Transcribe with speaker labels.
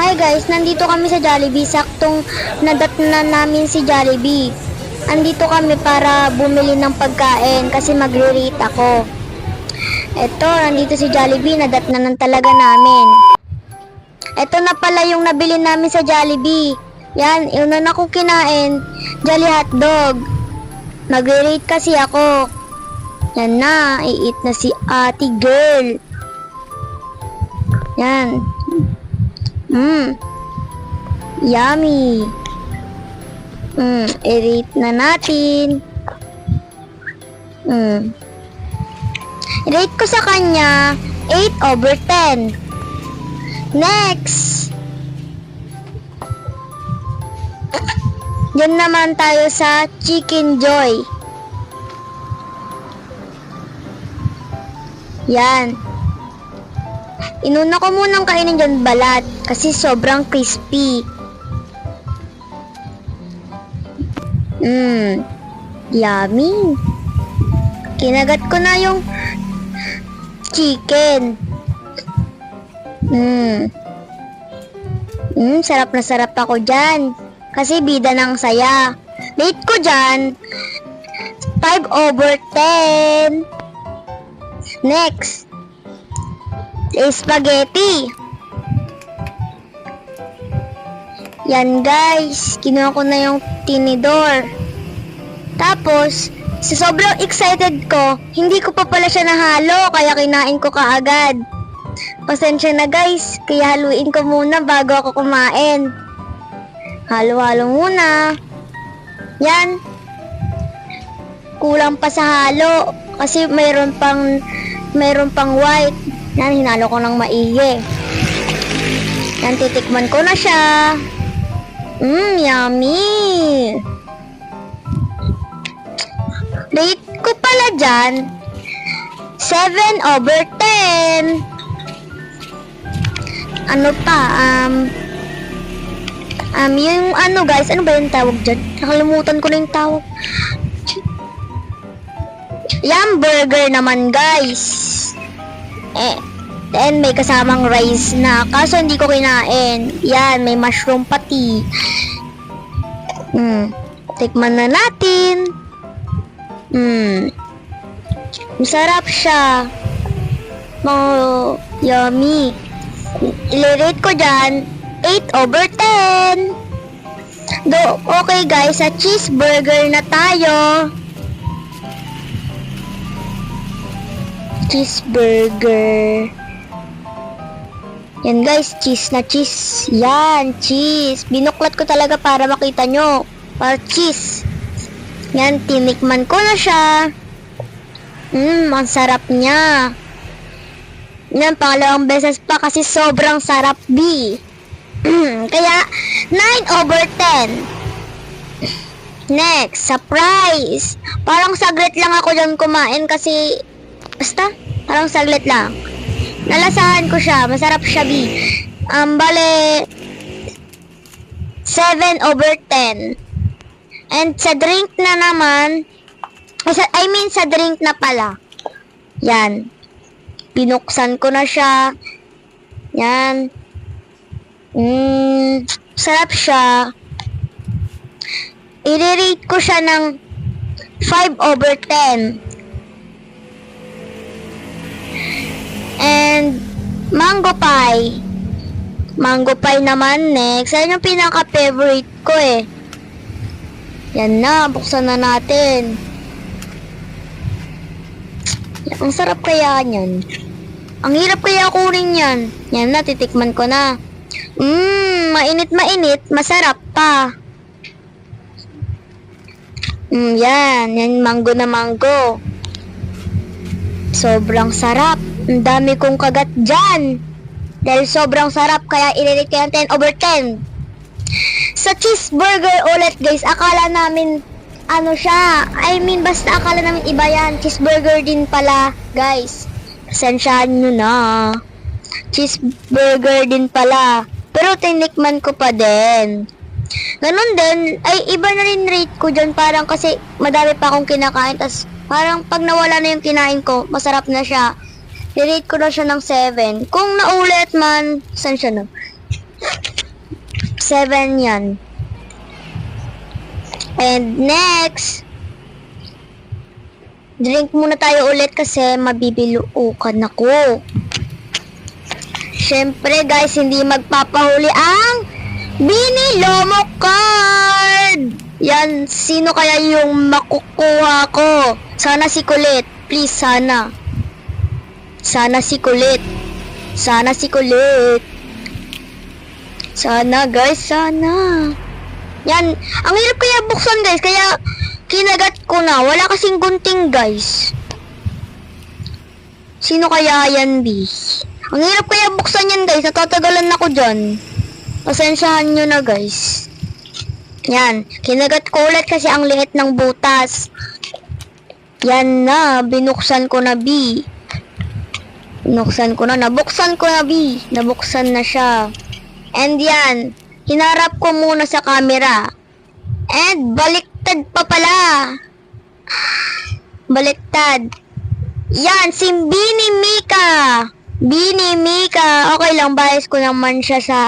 Speaker 1: Hi guys, nandito kami sa Jollibee. Saktong nadatnan namin si Jollibee. Andito kami para bumili ng pagkain kasi magre-rate ako. Eto, nandito si Jollibee. Nadatnan talaga namin. Eto na pala yung nabili namin sa Jollibee. Yan, yun na ako kinain. Jolly Hotdog. Magre-rate kasi ako. Yan na, i-eat na si ate girl. Yan. Yummy. I-rate na natin. Rate ko sa kanya 8/10. Next. Diyan naman tayo sa Chicken Joy. Yan. Inuna ko munang kainin dyan balat kasi sobrang crispy. Yummy. Kinagat ko na yung chicken. Sarap na sarap ako dyan. Kasi bida ng saya. Rate ko dyan 5/10. Next. Spaghetti. Yan guys, kinuha ko na yung tinidor. Tapos, sa sobrang excited ko, hindi ko pa pala siya nahalo, kaya kinain ko kaagad. Pasensya na guys, kaya haluin ko muna bago ako kumain. Halo-halo muna. Yan. Kulang pa sa halo, kasi mayroon pang white. Yan, hinalo ko ng maigi. Yan, titikman ko na siya. Yummy! Rate ko pala dyan 7/10. Ano pa? Yung ano guys, ano ba yung tawag dyan? Nakalimutan ko na yung tawag. Yum burger naman guys. Then may kasamang rice na, kaso hindi ko kinain. Yan, may mushroom pati. Tikman na natin. Masarap siya. Yummy. I-rate ko dyan 8/10. Okay guys, sa cheeseburger na tayo. Cheeseburger. Yan guys, cheese na cheese. Yan, cheese. Binuklat ko talaga para makita nyo. Para cheese. Yan, tinikman ko na siya. Ang sarap niya. Yan, pangalawang beses pa kasi sobrang sarap, B. Kaya, 9/10. Next, surprise. Parang saglit lang ako dyan kumain kasi basta, parang saglit lang. Nalasahan ko siya. Masarap siya, B. Bale, 7/10. And sa drink na naman, sa drink na pala. Yan. Pinuksan ko na siya. Yan. Sarap siya. I-rate ko siya ng 5/10. And mango pie. Mango pie naman next. Yan yung pinaka-favorite ko eh. Yan na, buksan na natin. Ang sarap kaya niyan. Ang hirap kaya kunin yan. Yan na, titikman ko na. Mainit, masarap pa. Yan mango na mango. Sobrang sarap. Ang dami kong kagat dyan. Dahil sobrang sarap, kaya i-rate ko yan 10/10. Sa cheeseburger ulit guys, akala namin ano siya. Basta akala namin iba yan. Cheeseburger din pala guys. Pasensyaan nyo na. Cheeseburger din pala. Pero tinikman ko pa din. Ganun din, iba na rin rate ko dyan. Parang kasi madami pa akong kinakain. Tas parang pag nawala na yung kinain ko, masarap na siya. I-rate ko na siya ng 7. Kung naulit man, saan siya na? 7 yan. And next, drink muna tayo ulit kasi mabibiluukan ako. Syempre guys, hindi magpapahuli ang Binilomo card! Yan, sino kaya yung makukuha ko? Sana si Kulit. Please, sana. Sana si Kulit. Sana si Kulit. Sana guys, sana. Yan, ang hirap kaya buksan guys, kaya kinagat ko na. Wala kasing gunting guys. Sino kaya yan, B? Ang hirap kaya buksan yan guys, natatagalan ako dyan. Pasensyahan nyo na guys. Yan, kinagat ko ulit kasi ang liit ng butas. Yan na, binuksan ko na, B. Binuksan ko na, nabuksan ko na, B. Nabuksan na siya. And yan, hinarap ko muna sa camera. And baliktad pa pala. Baliktad. Yan, si Bini Mika. Bini Mika. Okay lang, bias ko naman siya sa